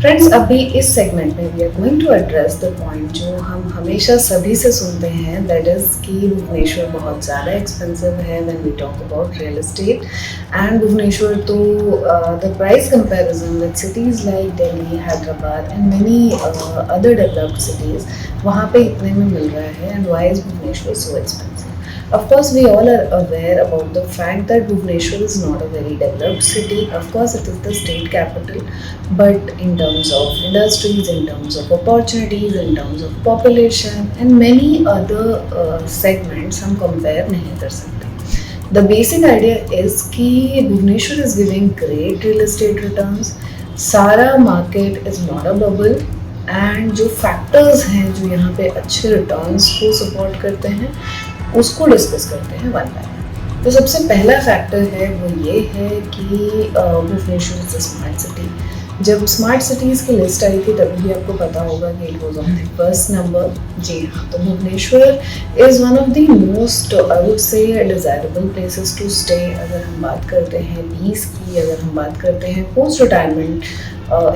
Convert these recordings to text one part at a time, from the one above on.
Friends, अभी इस segment में we are going to address the point जो हम हमेशा सभी से सुनते हैं, दैट इज़ कि भुवनेश्वर बहुत ज़्यादा एक्सपेंसिव है when we talk about real estate. And Bhubaneswar तो the price comparison with cities like Delhi, Hyderabad and many other developed cities, वहाँ पे इतने में मिल रहा है। And why is Bhubaneswar so expensive? Of course, we all are aware about the fact that Bhubaneswar is not a very developed city. Of course, it is the state capital, but in terms of industries, in terms of opportunities, in terms of population, and many other segments, हम compare नहीं कर सकते. The basic idea is कि Bhubaneswar is giving great real estate returns. सारा market is not a bubble. And जो factors हैं जो यहाँ पे अच्छे रिटर्न्स को सपोर्ट करते हैं, उसको डिस्कस करते हैं वन बाय वन। तो सबसे पहला फैक्टर है वो ये है कि Bhubaneswar is a smart city. जब स्मार्ट सिटीज़ की लिस्ट आई थी तभी भी आपको पता होगा कि it was on the first number. जी हाँ, तो Bhubaneswar is one of the most, I would say, desirable places to stay. अगर हम बात करते हैं पीस की, अगर हम बात करते हैं पोस्ट रिटायरमेंट,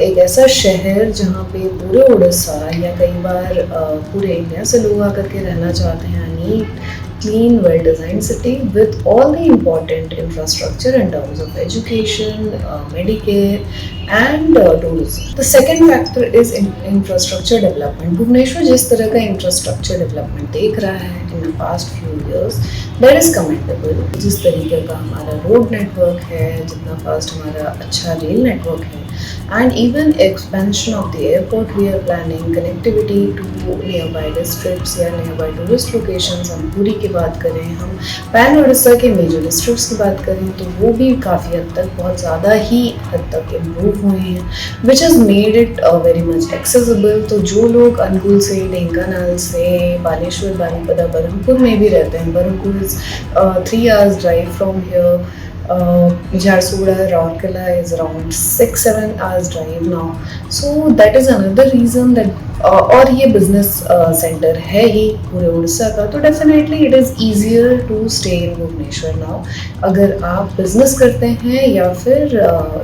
एक ऐसा शहर जहाँ पे पूरे उड़ीसा या कई बार पूरे इंडिया से लोग आकर के रहना चाहते हैं। Neat, clean, well-designed city with all the important infrastructure in terms of education, Medicare, and tourism. The second factor is infrastructure development. Bhubaneswar जिस तरह का infrastructure development देख रहा है in the past few years, that is commendable. जिस तरीके का हमारा road network है, जितना fast हमारा अच्छा rail network है, and even expansion of the airport we are planning, connectivity to nearby districts या nearby tourist locations, हम पूरी की बात करें, हम पैन उड़ीसा के मेजर डिस्ट्रिक्ट्स की बात करें तो वो भी काफ़ी हद तक, बहुत ज़्यादा ही हद तक इम्प्रूव हुए हैं, which is made it very much accessible. तो जो लोग अनुगुल से, ढेंकानाल से, बालेश्वर, बारीपदा, बरहमपुर में भी रहते हैं, Barhampur is 3 hours drive from here, Jharsuguda, Rourkela is around 6-7 hours drive now. So that is another reason that और ये बिजनेस सेंटर है ही पूरे उड़ीसा का, तो definitely it is easier to stay in Bhubaneswar now, अगर आप बिजनेस करते हैं या फिर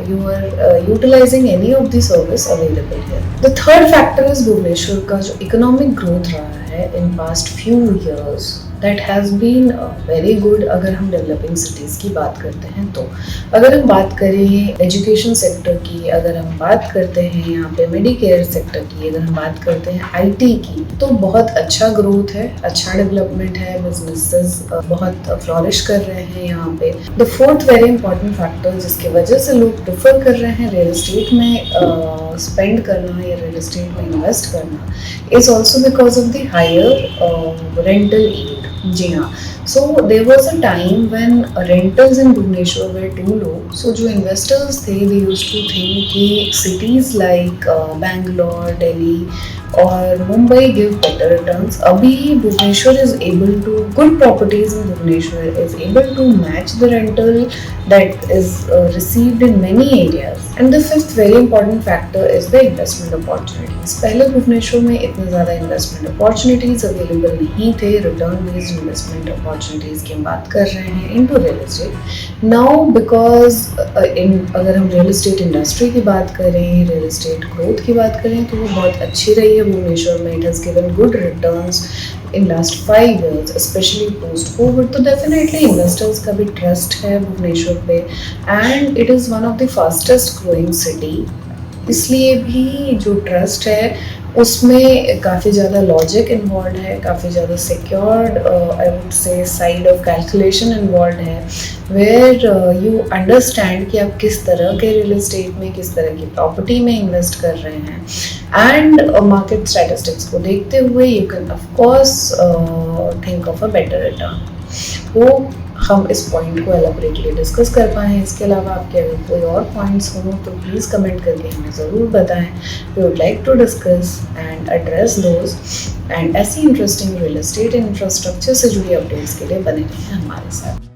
you are utilising any of the service available है। The third factor is Bhubaneswar का जो इकोनॉमिक ग्रोथ रहा है in past few years, that has been very good. अगर हम डेवलपिंग सिटीज़ की बात करते हैं तो अगर हम बात करें एजुकेशन सेक्टर की, अगर हम बात करते हैं यहाँ पे मेडिकेयर सेक्टर की, अगर हम बात करते हैं आईटी की, तो बहुत अच्छा ग्रोथ है, अच्छा डेवलपमेंट है, बिजनेसेस बहुत फ्लॉरिश कर रहे हैं यहाँ पे। The fourth very important factor जिसकी वजह से लोग प्रेफर कर रहे हैं रियल एस्टेट में स्पेंड करना या रियल एस्टेट में इन्वेस्ट करना, is also because of the higher rental yield. जी हाँ, so there was a time when rentals in Bhubaneswar were too low. So जो investors थे, they used to think कि cities like Bangalore, Delhi और Mumbai give better returns. अभी Bhubaneswar is able to, good properties in Bhubaneswar is able to match the rental that is received in many areas. And the fifth very important factor is the investment opportunities. पहले भुवनेश्वर में इतने ज़्यादा investment opportunities available नहीं थे, return based investment opportunities की हम बात कर रहे हैं into real estate. Now because अगर हम real estate industry की बात करें, real estate growth की बात करें, तो वो बहुत अच्छी रही है भुवनेश्वर में। It has given good returns in last 5 years, especially post COVID. तो definitely investors का भी trust है भुवनेश्वर पे, and it is one of the fastest growing city. इसलिए भी जो ट्रस्ट है उसमें काफ़ी ज़्यादा लॉजिक इन्वॉल्व है, काफ़ी ज़्यादा सिक्योर्ड, आई वुड से, साइड ऑफ कैलकुलेशन इन्वॉल्व है, वेयर यू अंडरस्टैंड कि आप किस तरह के रियल एस्टेट में, किस तरह की प्रॉपर्टी में इन्वेस्ट कर रहे हैं। एंड मार्केट स्टैटिस्टिक्स को देखते हुए you can of course think of a better return. वो हम इस पॉइंट को एलाबोरेटली डिस्कस कर पाएँ। इसके अलावा आपके अगर कोई और पॉइंट्स हों तो प्लीज़ कमेंट करके हमें ज़रूर बताएं। We would like to discuss and address those, and ऐसी इंटरेस्टिंग रियल एस्टेट इंफ्रास्ट्रक्चर से जुड़ी अपडेट्स के लिए बने रहिए हमारे साथ।